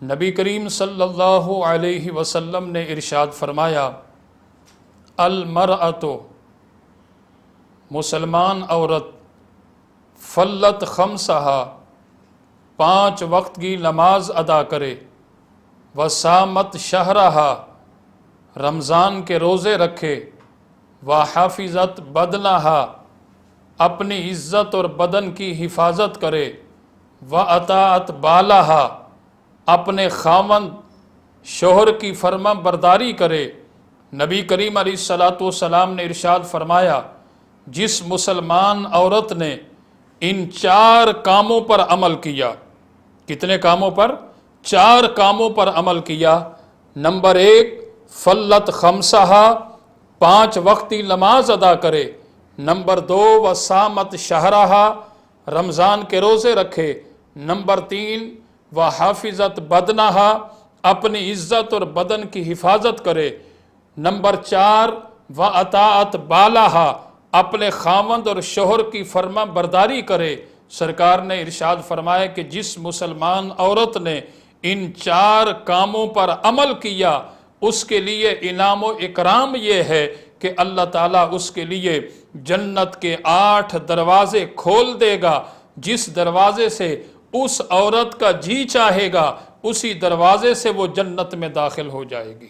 نبی کریم صلی اللہ علیہ وسلم نے ارشاد فرمایا، المرأۃ مسلمان عورت فلت خمسہا 5 وقت کی نماز ادا کرے، وصامت شہرہا رمضان کے روزے رکھے، وحافظت بدنہا اپنی عزت اور بدن کی حفاظت کرے، واطاعت بالہا اپنے خاوند شوہر کی فرما برداری کرے۔ نبی کریم علیہ السلام نے ارشاد فرمایا، جس مسلمان عورت نے ان 4 کاموں پر عمل کیا، کتنے کاموں پر؟ 4 کاموں پر عمل کیا۔ نمبر 1، فلت خمسہا 5 وقتی نماز ادا کرے۔ نمبر 2، وصامت شہرہا رمضان کے روزے رکھے۔ نمبر 3، وحافظت بدنہا اپنی عزت اور بدن کی حفاظت کرے۔ نمبر 4، واطاعت بالہا اپنے خاوند اور شوہر کی فرما برداری کرے۔ سرکار نے ارشاد فرمایا کہ جس مسلمان عورت نے ان 4 کاموں پر عمل کیا، اس کے لیے انعام و اکرام یہ ہے کہ اللہ تعالیٰ اس کے لیے جنت کے 8 دروازے کھول دے گا۔ جس دروازے سے اس عورت کا جی چاہے گا، اسی دروازے سے وہ جنت میں داخل ہو جائے گی۔